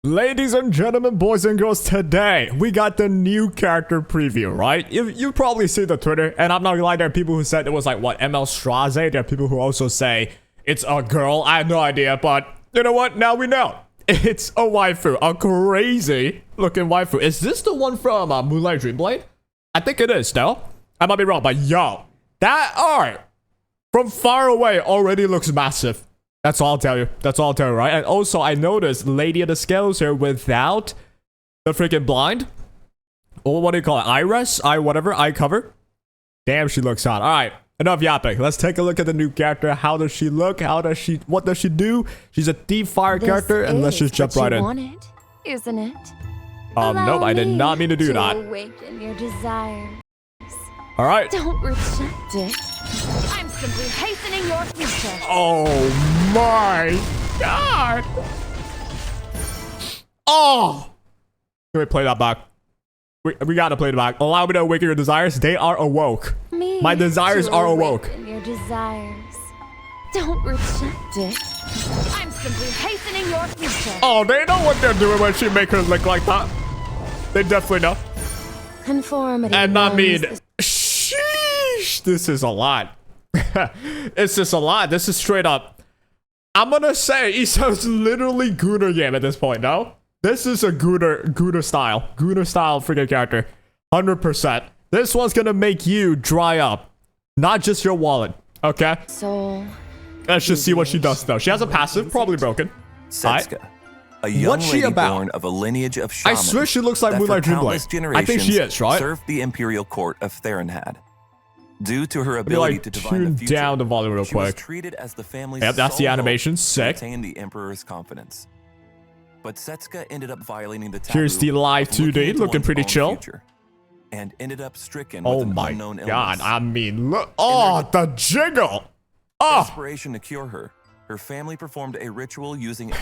Ladies and gentlemen, boys and girls, today we got the new character preview, right? You probably see the Twitter, and I'm not gonna lie, there are people who said it was like, what, ML Straze? There are people who also say it's a girl. I have no idea, but you know what? Now we know. It's a waifu, a crazy looking waifu. Is this the one from Moonlight Dreamblade? I think it is, no? I might be wrong, but yo, that art from far away already looks massive. That's all I'll tell you. That's all I'll tell you, right? And also, I noticed Lady of the Scales here without the freaking blind. Or what do you call it? Iris? Eye cover? Damn, she looks hot. Alright, enough yapping. Let's take a look at the new character. How does she look? What does she do? She's a deep fire character, and let's just jump right in. Wanted, isn't it? Nope, I did not mean to do that. Awaken your desires. Alright. Don't reject it. I'm simply hastening your future. Oh my god. Oh. Can we play that back? We gotta play it back. Allow me to awaken your desires. They are awoke. My desires are awoke. Your desires. Don't reject it. I'm simply hastening your future. Oh, they know what they're doing when she make her look like that. They definitely know. Conformity. And not mean. Sheesh. This is a lot. It's just a lot. This is straight up. I'm gonna say Issa's literally Gunner game at this point, no? This is a Gunner style freaking character. 100%. This one's gonna make you dry up. Not just your wallet, okay? Soul. Let's just see what she does though. She has a passive, probably broken. SETSUKA, a young lady born of a lineage of shamans. I swear she looks like Moonlight Dreamblade. I think she is, right? Served the imperial court of Therenhad. Due to her ability to divine the future, down the volume real she was quick. treated as the family's Yep, that's the animation. Sick. To attain the emperor's confidence. But SETSUKA ended up violating the taboo. Here's the live 2D, looking pretty chill. And ended up stricken oh with an my unknown illness. god, I mean, look. Oh, the jiggle. Oh. Desperation to cure her, her family performed a ritual using. You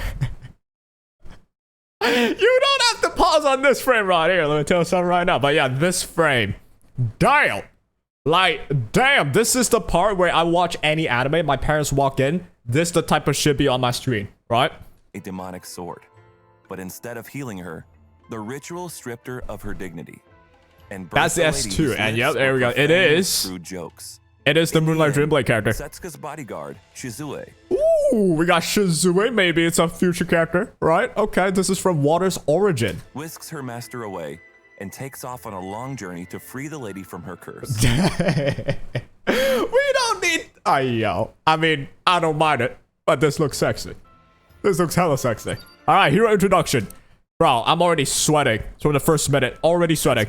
don't have to pause on this frame right here. Let me tell you something right now. But yeah, this frame. Damn. Like, damn, this is the part where I watch any anime. My parents walk in. This the type of shit be on my screen, right? A demonic sword. But instead of healing her, the ritual stripped her of her dignity. And that's the S2. And yep, there we go. It is. Through jokes. It is the Moonlight Dreamblade character. SETSUKA's bodyguard, Shizue. Ooh, we got Shizue. Maybe it's a future character, right? Okay, this is from Water's Origin. Whisks her master away and takes off on a long journey to free the lady from her curse. We don't need... yo. I mean, I don't mind it, but this looks sexy. This looks hella sexy. All right, hero introduction. Bro, I'm already sweating. So in the first minute, already sweating.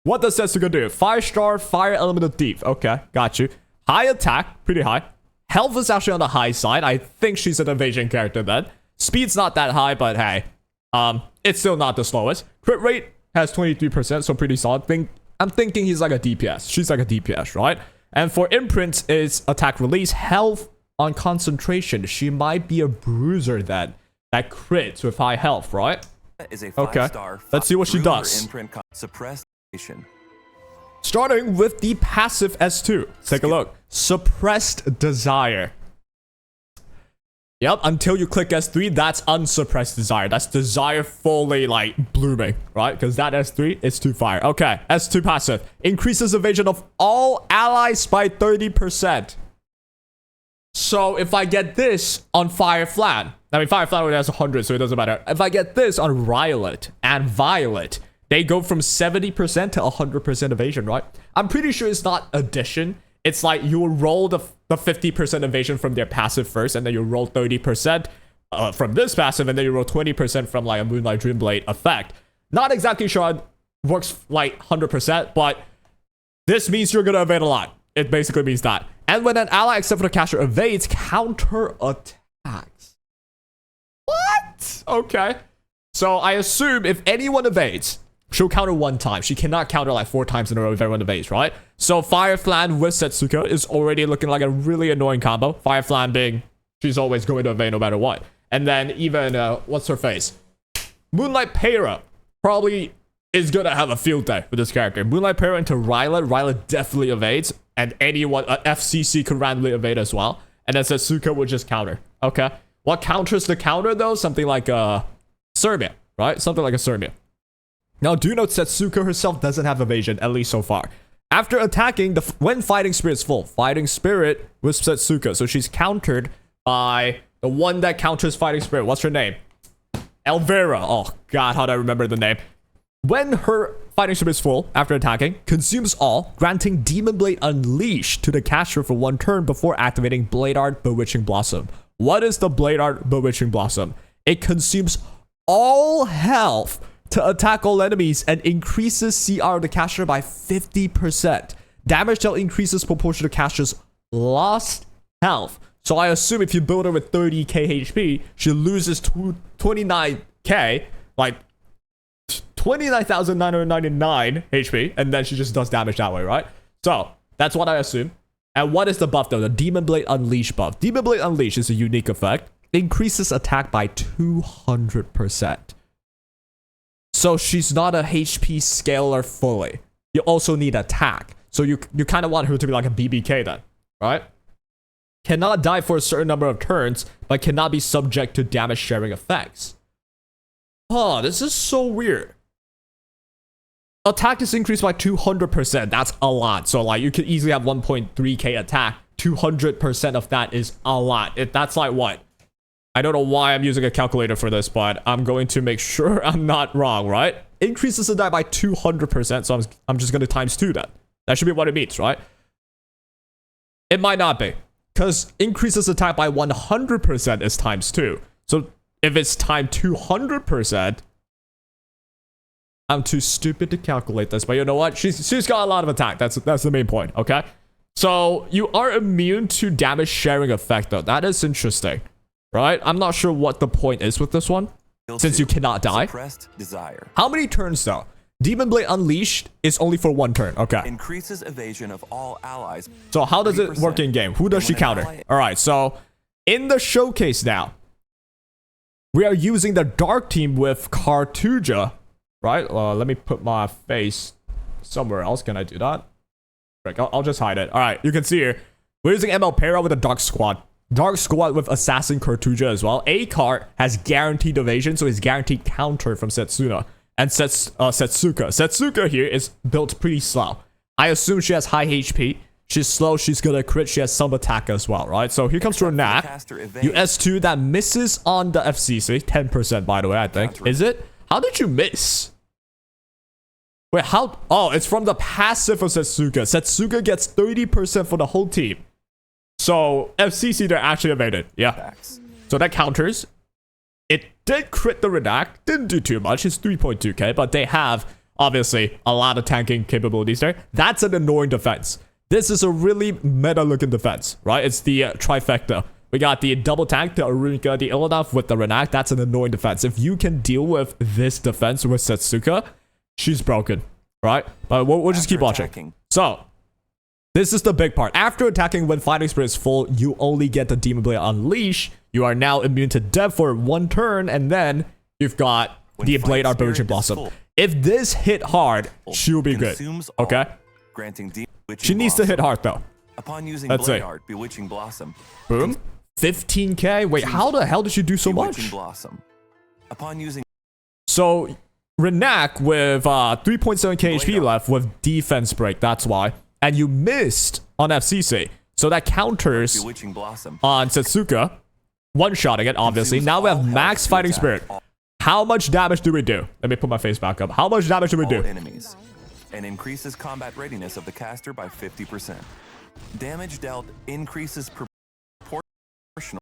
What does SETSUKA do? 5-star, fire element of deep. Okay, got you. High attack, pretty high. Health is actually on the high side. I think she's an evasion character then. Speed's not that high, but hey. It's still not the slowest. Crit rate has 23%, so pretty solid. I'm thinking he's like a DPS. She's like a DPS, right? And for imprints is attack release, health on concentration. She might be a bruiser then. That crits with high health, right? Is a okay, let's see what she does. Suppressed. Starting with the passive S2. Take a look. Suppressed Desire. Yep, until you click S3, that's unsuppressed desire. That's desire fully, like, blooming, right? Because that S3 is too fire. Okay, S2 passive. Increases evasion of all allies by 30%. So, if I get this on Fire Flan, I mean, Fire Flan already has 100, so it doesn't matter. If I get this on Rylet and Violet, they go from 70% to 100% evasion, right? I'm pretty sure it's not addition. It's like you will roll the 50% evasion from their passive first, and then you roll 30% from this passive, and then you roll 20% from like a Moonlight Dreamblade effect. Not exactly sure it works like 100%, but this means you're gonna evade a lot. It basically means that. And when an ally except for the caster evades, counter attacks. What? Okay. So I assume if anyone evades, she'll counter one time. She cannot counter like 4 times in a row if everyone evades, right? So Fire Flan with SETSUKA is already looking like a really annoying combo. Fire Flan being, she's always going to evade no matter what. And then even, what's her face? Moonlight Para probably is going to have a field day with this character. Moonlight Para into Rylet. Rylet definitely evades. And anyone, FCC could randomly evade as well. And then SETSUKA would just counter. Okay. What counters the counter though? Something like, Serbia, right? Something like a Serbia. Now, do note Setsuka herself doesn't have evasion, at least so far. After attacking, when Fighting Spirit's full, Fighting Spirit with Setsuka. So she's countered by the one that counters Fighting Spirit. What's her name? Elvira. Oh, God, how do I remember the name? When her Fighting Spirit is full, after attacking, consumes all, granting Demon Blade Unleashed to the caster for 1 turn before activating Blade Art Bewitching Blossom. What is the Blade Art Bewitching Blossom? It consumes all health to attack all enemies and increases CR of the caster by 50%. Damage dealt increases proportion to caster's lost health. So I assume if you build her with 30k HP, she loses 29k, like 29,999 HP, and then she just does damage that way, right? So that's what I assume. And what is the buff though? The Demon Blade Unleash buff. Demon Blade Unleash is a unique effect. Increases attack by 200%. So she's not a HP scaler fully. You also need attack. So you kind of want her to be like a BBK then, right? Cannot die for a certain number of turns, but cannot be subject to damage sharing effects. Oh, this is so weird. Attack is increased by 200%. That's a lot. So like you could easily have 1.3k attack. 200% of that is a lot. That's like what? I don't know why I'm using a calculator for this, but I'm going to make sure I'm not wrong, right? Increases the die by 200%, so I'm just going to times 2 that. That should be what it means, right? It might not be, because increases attack by 100% is times 2. So if it's times 200%, I'm too stupid to calculate this, but you know what? She's got a lot of attack. That's the main point, okay? So you are immune to damage sharing effect, though. That is interesting. Right? I'm not sure what the point is with this one, since you cannot die. Desire. How many turns though? Demon Blade Unleashed is only for 1 turn. Okay. Increases evasion of all allies. So how does it work in game? Who does she counter? All right. So in the showcase now, we are using the Dark Team with Cartuja. Right? Let me put my face somewhere else. Can I do that? I'll just hide it. All right. You can see here, we're using ML Para with a Dark Squad. Dark Squad with Assassin Cartuja as well. A card has guaranteed evasion, so it's guaranteed counter from Setsuna. And Setsuka. Setsuka here is built pretty slow. I assume she has high HP. She's slow, she's good at crit, she has some attack as well, right? So here comes Renak. US2 that misses on the FCC. 10% by the way, I think. Is it? How did you miss? Wait, how? Oh, it's from the passive of Setsuka. Setsuka gets 30% for the whole team. So FCC, they're actually evaded. Yeah. So that counters. It did crit the Redak. Didn't do too much. It's 3.2k, but they have obviously a lot of tanking capabilities there. That's an annoying defense. This is a really meta looking defense, right? It's the trifecta. We got the double tank, the Arunika, the Illidanov with the Renak. That's an annoying defense. If you can deal with this defense with Setsuka, she's broken, right? But we'll just keep watching. So this is the big part. After attacking when Fighting Spirit is full, you only get the Demon Blade Unleash. You are now immune to death for 1 turn, and then you've got the Blade Art Bewitching Blossom. If this hit hard, she'll be good. Okay? She needs to hit hard though. Upon using Blade Art Bewitching Blossom. Boom. 15k. Wait, how the hell did she do so much? Upon using So Renak with 3.7k HP left with defense break. That's why. And you missed on FCC. So that counters on Setsuka. One-shotting it, obviously. Now we have max Fighting Spirit. How much damage do we do? Let me put my face back up. How much damage do we do? Enemies, and increases combat readiness of the caster by 50%. Damage dealt increases proportional.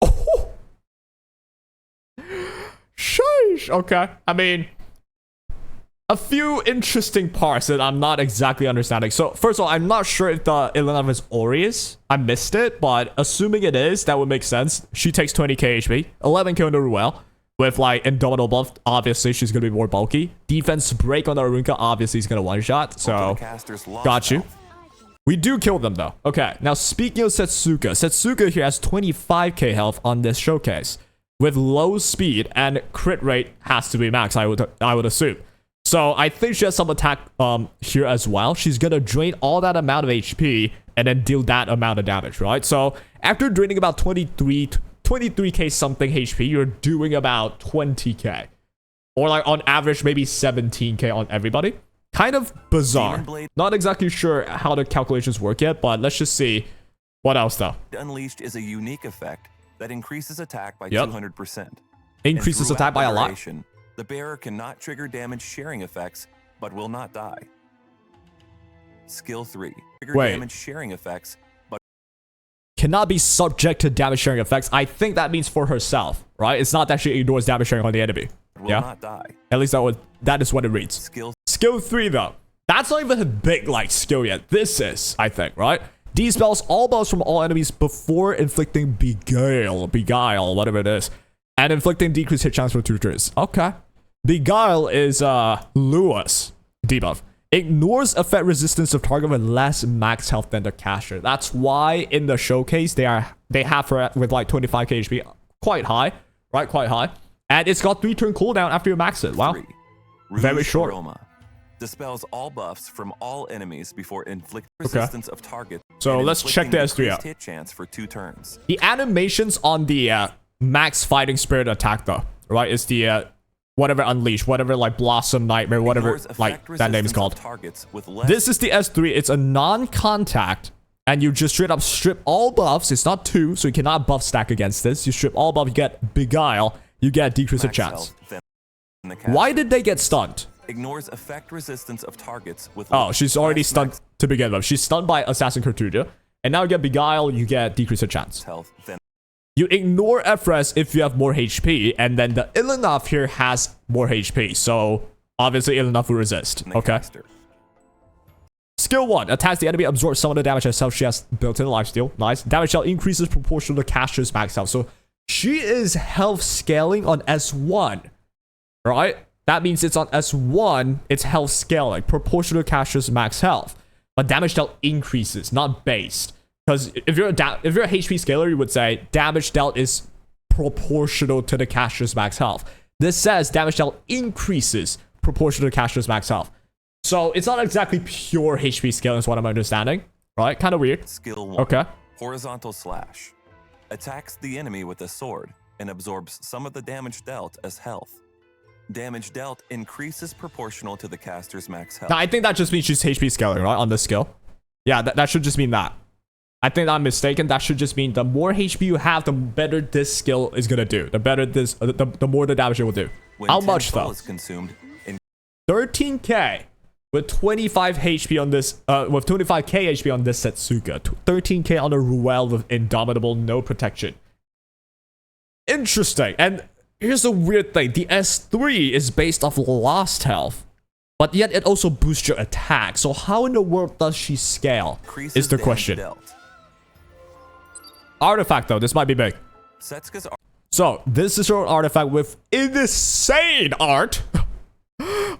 Oh. Sheesh. Okay. I mean, a few interesting parts that I'm not exactly understanding. So, first of all, I'm not sure if the Illidanov is Aureus. I missed it, but assuming it is, that would make sense. She takes 20k HP, 11k on the Ruel. With, like, Indomitable buff, obviously, she's going to be more bulky. Defense break on the Arunka, obviously, he's going to one-shot. So, got you. We do kill them, though. Okay, now, speaking of Setsuka. Setsuka here has 25k health on this showcase. With low speed, and crit rate has to be max, I would assume. So I think she has some attack here as well. She's gonna drain all that amount of HP and then deal that amount of damage, right? So after draining about 23 23k something HP, you're doing about 20k. Or like on average, maybe 17k on everybody. Kind of bizarre. Not exactly sure how the calculations work yet, but let's just see what else though. Unleashed is a unique effect that increases attack by 200%. Increases attack by a lot. The bearer cannot trigger damage sharing effects, but will not die. Skill 3. Trigger damage sharing effects, but cannot be subject to damage sharing effects. I think that means for herself, right? It's not that she ignores damage sharing on the enemy. Will not die. At least that is what it reads. Skill 3 though. That's not even a big like skill yet. This is, I think, right? Dispels all buffs from all enemies before inflicting beguile, whatever it is. And inflicting decreased hit chance for 2 turns. Okay. Beguile is Lewis debuff. Ignores effect resistance of target with less max health than the caster. That's why in the showcase they have her with like 25k HP. Quite high, right? Quite high. And it's got 3 turn cooldown after you max it. Wow. Very short. Aroma. Dispels all buffs from all enemies before inflicting resistance of target. So let's check the S3 out. Hit chance for 2 turns. The animations on the max fighting spirit attack though, right? Is the whatever unleash, whatever like blossom nightmare, whatever like that name is called. This is the S3. It's a non-contact, and you just straight up strip all buffs. It's not 2, so you cannot buff stack against this. You strip all buffs, you get beguile, you get decreased chance. Why did they get stunned? Ignores effect resistance of targets with. Oh, she's already stunned to begin with. She's stunned by Assassin Kurtuja, and now you get beguile, you get decreased chance. You ignore FRES if you have more HP, and then the Il'Naf here has more HP, so obviously Il'Naf will resist. Okay. Skill 1. Attacks the enemy, absorbs some of the damage herself. She has built-in lifesteal. Nice. Damage shell increases proportional to caster's max health. So she is health scaling on S1, right? That means it's on S1, it's health scaling, proportional to caster's max health. But damage dealt increases, not based. Because if you're a HP scaler, you would say damage dealt is proportional to the caster's max health. This says damage dealt increases proportional to caster's max health. So it's not exactly pure HP scaling is what I'm understanding. Right? Kind of weird. Skill 1. Okay. Horizontal slash. Attacks the enemy with a sword and absorbs some of the damage dealt as health. Damage dealt increases proportional to the caster's max health. Now, I think that just means she's HP scaling, right? On this skill. Yeah, that should just mean that. I think I'm mistaken. That should just mean the more HP you have, the better this skill is gonna do. The better this, the more the damage it will do. How much though? 13k with 25 HP on this, with 25k HP on this Setsuka. 13k on a Ruel with Indomitable, no protection. Interesting. And here's the weird thing. The S3 is based off lost health, but yet it also boosts your attack. So how in the world does she scale? Is the question. Artifact though, this might be big. So this is your artifact with insane art.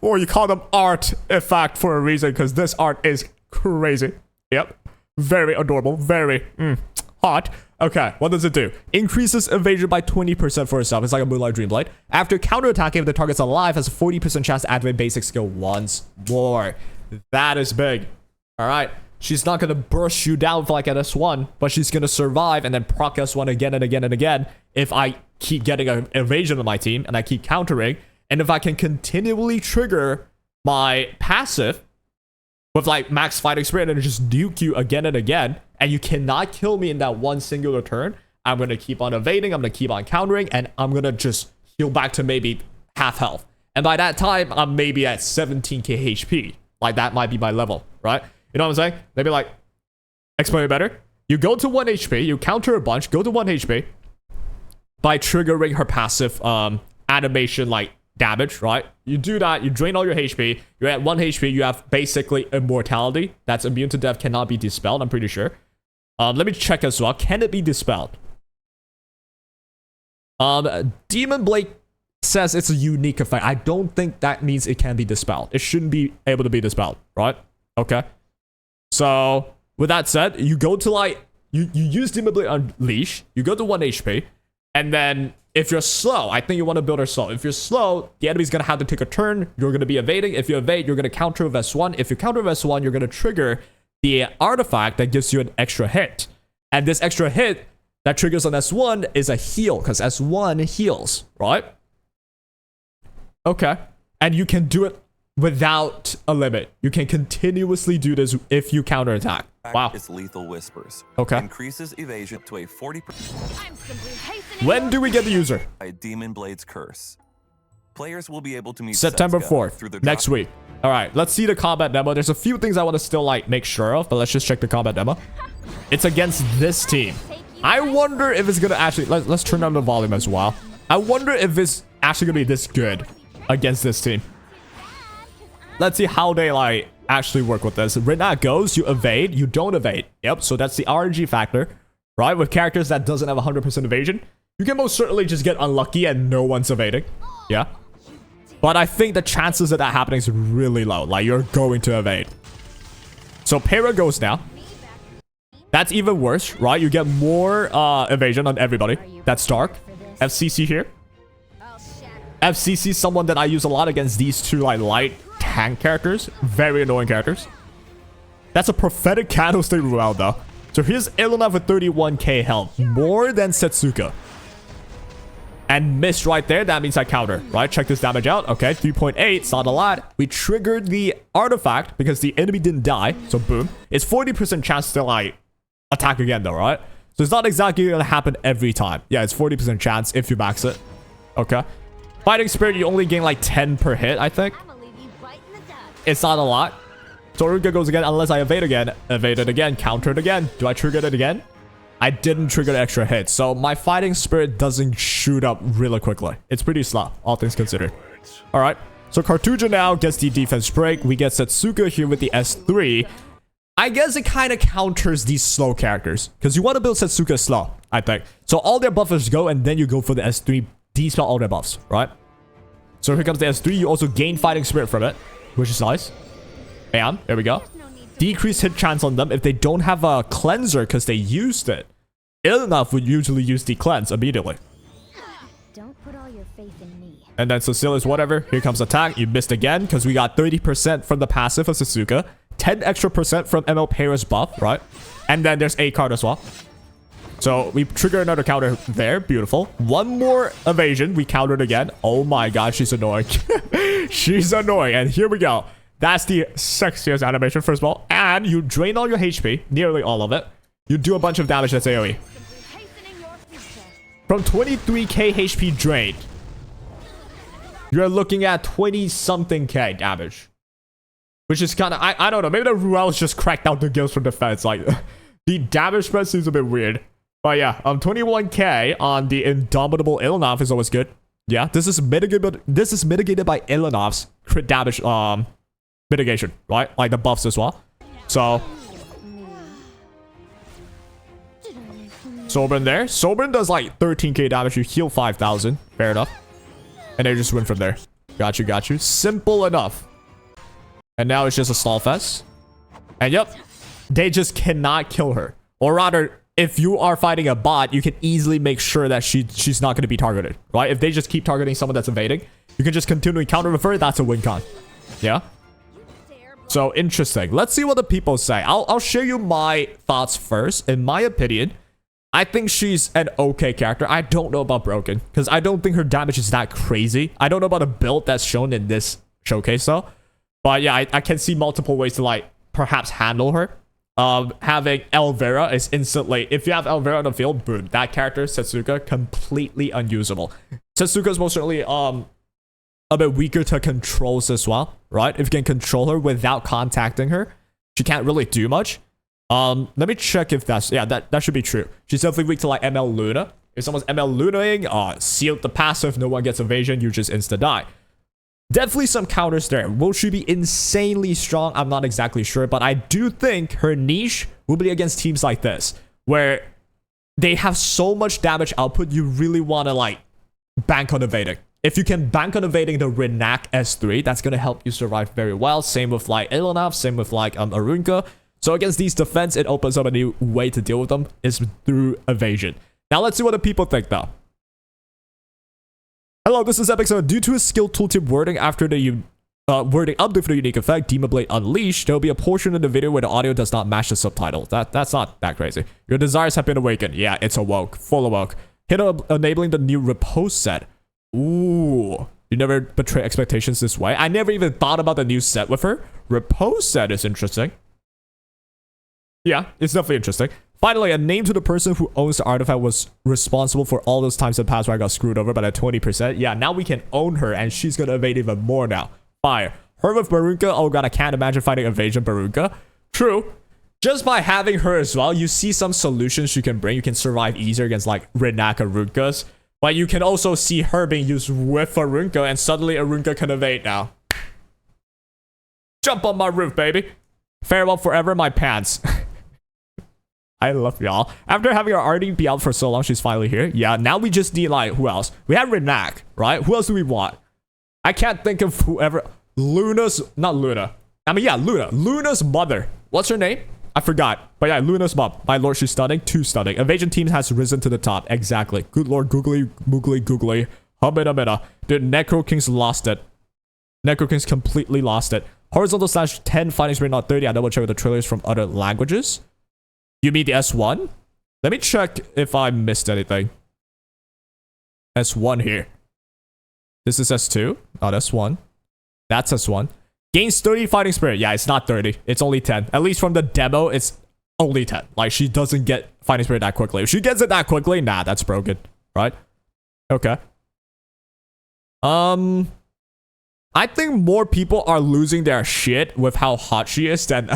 Or you call them artifact for a reason, because this art is crazy. Yep. Very adorable. Very hot. Okay, what does it do? Increases evasion by 20% for herself. It's like a Moonlight Dreamblade. After counterattacking, if the target's alive, has a 40% chance to activate basic skill once more. That is big. Alright. She's not gonna burst you down for like an S1, but she's gonna survive and then proc S1 again and again and again if I keep getting an evasion on my team and I keep countering. And if I can continually trigger my passive with like max fighting spirit and just nuke you again and again, and you cannot kill me in that one singular turn, I'm gonna keep on evading, I'm gonna keep on countering, and I'm gonna just heal back to maybe half health. And by that time, I'm maybe at 17k HP. Like that might be my level, right? You know what I'm saying? Maybe like, explain it better. You go to 1 HP, you counter a bunch, go to 1 HP by triggering her passive animation like damage, right? You do that, you drain all your HP, you're at 1 HP, you have basically immortality. That's immune to death, cannot be dispelled, I'm pretty sure. Let me check as well. Can it be dispelled? Demon Blade says it's a unique effect. I don't think that means it can be dispelled. It shouldn't be able to be dispelled, right? Okay. So, with that said, you go to like, you use Demon Blade Unleash, you go to 1 HP, and then if you're slow, I think you want to build her slow. If you're slow, the enemy's going to have to take a turn. You're going to be evading. If you evade, you're going to counter with S1. If you counter with S1, you're going to trigger the artifact that gives you an extra hit. And this extra hit that triggers on S1 is a heal, because S1 heals, right? Okay. And you can do it without a limit. You can continuously do this if you counterattack. Wow. It's Lethal Whispers. Okay. Increases evasion to a 40%. I'm simply hastening When your do we get the future. user? By Demon Blade's Curse. Players will be able to meet September Setsuka 4th, through the next week. All right, let's see the combat demo. There's a few things I want to still like make sure of, but let's just check the combat demo. It's against this team. I wonder if it's gonna actually, let's turn down the volume as well. I wonder if it's actually gonna be this good against this team. Let's see how they like actually work with this. Right now it goes, you evade, you don't evade. Yep, so that's the RNG factor, right? With characters that doesn't have 100% evasion, you can most certainly just get unlucky and no one's evading. Yeah. But I think the chances of that happening is really low. Like, you're going to evade. So Para goes now. That's even worse, right? You get more evasion on everybody. That's Dark. FCC here. FCC is someone that I use a lot against these two like light tank characters. Very annoying characters. That's a prophetic candlestick Ruel though. So here's Ilona with 31k health. More than Setsuka. And missed right there. That means I counter, right? Check this damage out. Okay, 3.8. It's not a lot. We triggered the artifact because the enemy didn't die. So boom. It's 40% chance to like attack again though, right? So it's not exactly gonna happen every time. Yeah, it's 40% chance if you max it. Okay. Fighting Spirit, you only gain like 10 per hit, I think. It's not a lot. So Ruka goes again unless I evade again. Evaded again. Countered again. Do I trigger it again? I didn't trigger the extra hit. So my Fighting Spirit doesn't shoot up really quickly. It's pretty slow, all things considered. Alright. So Cartuja now gets the defense break. We get Setsuka here with the S3. I guess it kind of counters these slow characters. Because you want to build Setsuka slow, I think. So all their buffers go and then you go for the S3. Dispel all their buffs, right? So here comes the S3. You also gain Fighting Spirit from it, which is nice. And there we go. Decrease hit chance on them if they don't have a cleanser because they used it. Ilona would usually use the cleanse immediately. Don't put all your faith in me. And then Cecilia's whatever. Here comes attack. You missed again because we got 30% from the passive of Setsuka. 10 extra percent from ML Para's buff, right? And then there's a card as well. So we trigger another counter there. Beautiful. One more evasion. We countered again. Oh my god, she's annoying. She's annoying. And here we go. That's the sexiest animation, first of all. And you drain all your HP. Nearly all of it. You do a bunch of damage that's AoE. From 23k HP drained, you're looking at 20-something k damage. Which is kind of... I don't know. Maybe the Ruel's just cracked out the gills for defense. Like, the damage spread seems a bit weird. But yeah, 21k on the Indomitable Ilonov is always good. Yeah, this is mitigated by Ilonov's crit damage mitigation, right? Like the buffs as well. So Soberin there. Soberin does like 13k damage. You heal 5,000. Fair enough. And they just win from there. Got you, got you. Simple enough. And now it's just a stall fest. And yep, they just cannot kill her. Or rather, if you are fighting a bot, you can easily make sure that she's not going to be targeted, right? If they just keep targeting someone that's evading, you can just continually counter with her. That's a win con. Yeah. So interesting. Let's see what the people say. I'll share you my thoughts first. In my opinion, I think she's an okay character. I don't know about Broken because I don't think her damage is that crazy. I don't know about a build that's shown in this showcase though. But yeah, I can see multiple ways to like perhaps handle her. Having Elvira is instantly, if you have Elvira on the field, boom, that character, Setsuka, completely unusable. Setsuka is most certainly a bit weaker to controls as well, right? If you can control her without contacting her, she can't really do much. Let me check if that's, yeah, that should be true. She's definitely weak to like ML Luna. If someone's ML Lunaing, sealed the passive, no one gets evasion, you just insta die. Definitely some counters there. Will she be insanely strong? I'm not exactly sure, but I do think her niche will be against teams like this, where they have so much damage output, you really want to like bank on evading. If you can bank on evading the Renak S3, that's going to help you survive very well. Same with like Ilonov, same with like Arunka. So against these defense, it opens up a new way to deal with them is through evasion. Now let's see what the people think though. Hello, this is Epic. So due to a skill tooltip wording after the wording update for the unique effect, Demon Blade Unleashed. There will be a portion of the video where the audio does not match the subtitles. That's not that crazy. Your desires have been awakened. Yeah, it's awoke. Full awoke. Hit enabling the new repose set. Ooh. You never betray expectations this way. I never even thought about the new set with her. Repose set is interesting. Yeah, it's definitely interesting. Finally, a name to the person who owns the artifact was responsible for all those times in the past where I got screwed over by that 20%. Yeah, now we can own her, and she's gonna evade even more now. Fire. Her with Barunka. Oh god, I can't imagine fighting Evasion Barunka. True. Just by having her as well, you see some solutions you can bring. You can survive easier against like Renaka Runkas. But you can also see her being used with Arunka, and suddenly Arunka can evade now. Jump on my roof, baby. Farewell forever, my pants. I love y'all. After having our RD out for so long, she's finally here. Yeah, now we just need like, who else? We have Renak, right? Who else do we want? I can't think of whoever. Not Luna. I mean, yeah, Luna. Luna's mother. What's her name? I forgot. But yeah, Luna's mom. My lord, she's stunning. Too stunning. Evasion team has risen to the top. Exactly. Good lord, googly, moogly, googly. Humida. Dude, Necro King's lost it. Necro King's completely lost it. Horizontal / 10 fighting spirit, not 30. I double check with the trailers from other languages. You mean the S1? Let me check if I missed anything. S1 here. This is S2. Oh, that's 1. That's S1. Gains 30 fighting spirit. Yeah, it's not 30. It's only 10. At least from the demo, it's only 10. Like, she doesn't get fighting spirit that quickly. If she gets it that quickly, nah, that's broken. Right? Okay. I think more people are losing their shit with how hot she is than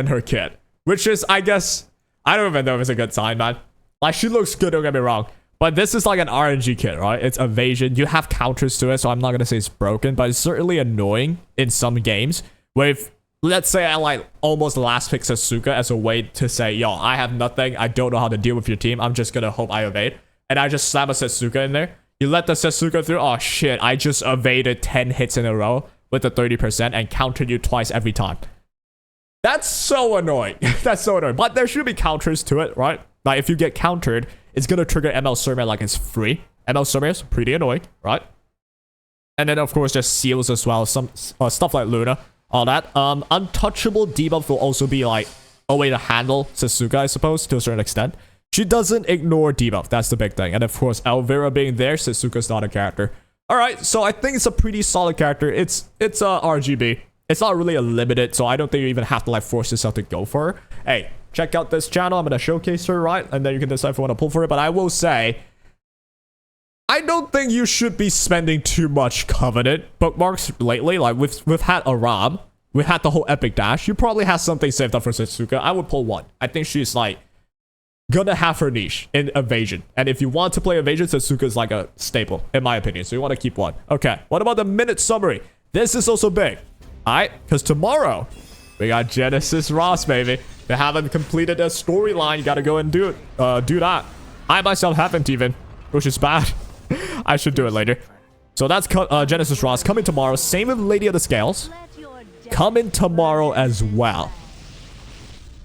her kid. Which is, I guess, I don't even know if it's a good sign, man. Like, she looks good, don't get me wrong. But this is like an RNG kit, right? It's evasion. You have counters to it, so I'm not going to say it's broken. But it's certainly annoying in some games. Where if, let's say I like almost last pick SETSUKA as a way to say, yo, I have nothing. I don't know how to deal with your team. I'm just going to hope I evade. And I just slam a SETSUKA in there. You let the SETSUKA through. Oh, shit. I just evaded 10 hits in a row with the 30% and countered you twice every time. That's so annoying. That's so annoying. But there should be counters to it, right? Like, if you get countered, it's going to trigger ML Surmare like it's free. ML Surmare is pretty annoying, right? And then, of course, just seals as well. Some stuff like Luna. All that. Untouchable debuff will also be, like, a way to handle SETSUKA, I suppose, to a certain extent. She doesn't ignore debuff. That's the big thing. And, of course, Elvira being there, SETSUKA's not a character. All right, so I think it's a pretty solid character. It's RGB. It's not really a limited, so I don't think you even have to like force yourself to go for her. Hey, check out this channel. I'm going to showcase her, right? And then you can decide if you want to pull for it. But I will say, I don't think you should be spending too much Covenant bookmarks lately. Like, we've had Aram. We've had the whole Epic Dash. You probably have something saved up for SETSUKA. I would pull one. I think she's like gonna have her niche in evasion. And if you want to play evasion, SETSUKA is like a staple, in my opinion. So you want to keep one. Okay, what about the minute summary? This is also big. Alright, because tomorrow, we got Genesis Ross, baby. They haven't completed a storyline. You gotta go and do that. I myself haven't even, which is bad. I should do it later. So that's Genesis Ross coming tomorrow. Same with Lady of the Scales. Coming tomorrow as well.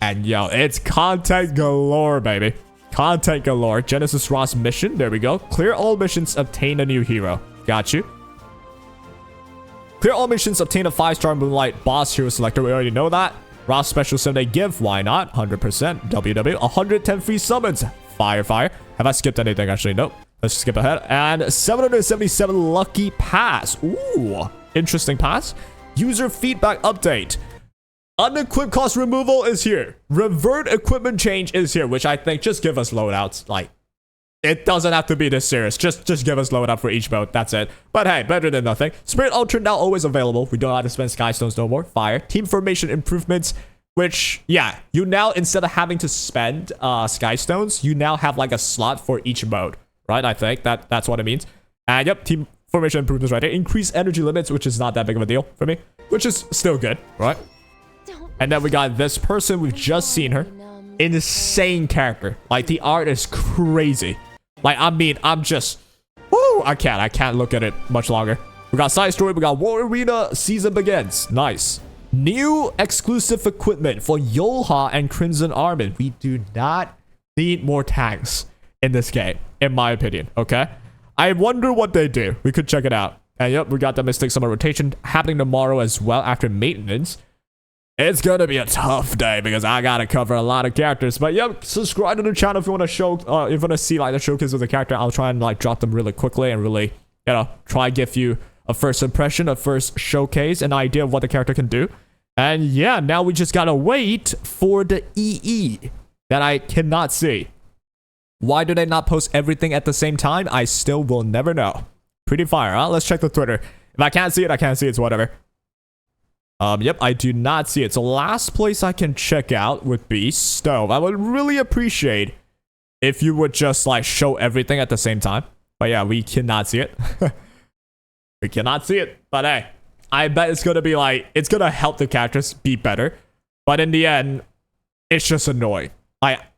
And yo, it's content galore, baby. Content galore. Genesis Ross mission. There we go. Clear all missions, obtain a new hero. Got you. Clear all missions, obtain a 5-star Moonlight boss hero selector. We already know that. Ross special 7-day give. Why not? 100%. WW. 110 free summons. Fire. Have I skipped anything? Actually, nope. Let's skip ahead. And 777 lucky pass. Ooh. Interesting pass. User feedback update. Unequipped cost removal is here. Revert equipment change is here, which I think just give us loadouts. Like, it doesn't have to be this serious. Just give us loadout for each mode. That's it. But hey, better than nothing. Spirit Ultra now always available. We don't have to spend Sky Stones no more. Fire. Team formation improvements, which, yeah, you now, instead of having to spend Sky Stones, you now have like a slot for each mode, right? I think that's what it means. And yep, team formation improvements right there. Increase energy limits, which is not that big of a deal for me, which is still good, right? And then we got this person. We've just seen her. Insane character. Like, the art is crazy. Like, I mean, I'm just... Woo! I can't look at it much longer. We got side story. We got War Arena. Season begins. Nice. New exclusive equipment for Yolha and Crimson Armin. We do not need more tanks in this game, in my opinion. Okay? I wonder what they do. We could check it out. And yep, we got the Mystic Summer rotation happening tomorrow as well after maintenance. It's gonna be a tough day because I gotta cover a lot of characters. But yep, subscribe to the channel if you want to show, if you want to see like the showcase of the character. I'll try and like drop them really quickly and really, you know, try give you a first impression, a first showcase, an idea of what the character can do. And yeah, now we just gotta wait for the EE that I cannot see. Why do they not post everything at the same time? I still will never know. Pretty fire, huh? Let's check the Twitter. If I can't see it, I can't see it. It's whatever. Yep, I do not see it. So last place I can check out would be Stove. I would really appreciate if you would just like show everything at the same time. But yeah, we cannot see it. We cannot see it. But hey, I bet it's gonna be like, it's gonna help the characters be better. But in the end, it's just annoying.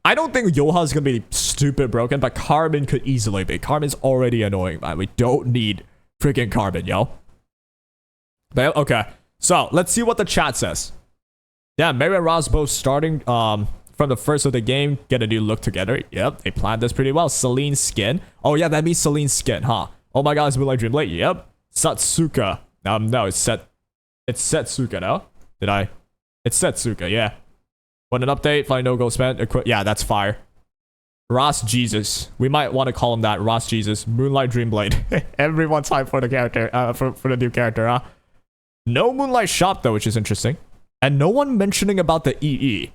I don't think Yoha is gonna be stupid broken, but Carmen could easily be. Carmen's already annoying, man. We don't need freaking Carmen, yo. But okay. So, let's see what the chat says. Yeah, Mary and Ross both starting from the first of the game, get a new look together. Yep, they planned this pretty well. Celine's skin. Oh yeah, that means Celine's skin, huh? Oh my god, it's Moonlight Dreamblade. Yep. SETSUKA. No, it's SETSUKA, no? It's SETSUKA, yeah. Want an update? Flying no go spent. Yeah, that's fire. Ross Jesus. We might want to call him that. Ross Jesus. Moonlight Dreamblade. Everyone's hyped for the character, for the new character, huh? No Moonlight Shop though, which is interesting. And no one mentioning about the EE.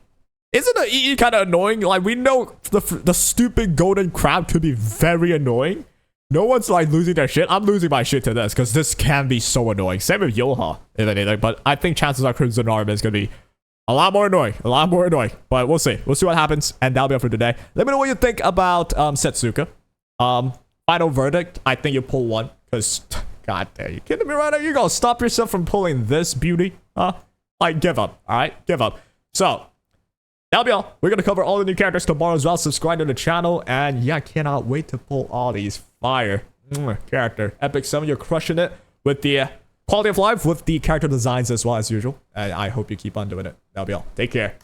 Isn't the EE kind of annoying? Like, we know the stupid golden crab could be very annoying. No one's like losing their shit. I'm losing my shit to this because this can be so annoying. Same with Yoha, if anything. But I think chances are Crimson Arm is going to be a lot more annoying. A lot more annoying. But we'll see. We'll see what happens. And that'll be all for today. Let me know what you think about SETSUKA. Final verdict. I think you pull one because... God damn, you kidding me right now? You gonna stop yourself from pulling this beauty? Huh? Like, give up, alright? Give up. So, that'll be all. We're gonna cover all the new characters tomorrow as well. Subscribe to the channel. And yeah, I cannot wait to pull all these fire character. Epic 7, you're crushing it with the quality of life, with the character designs as well as usual. And I hope you keep on doing it. That'll be all. Take care.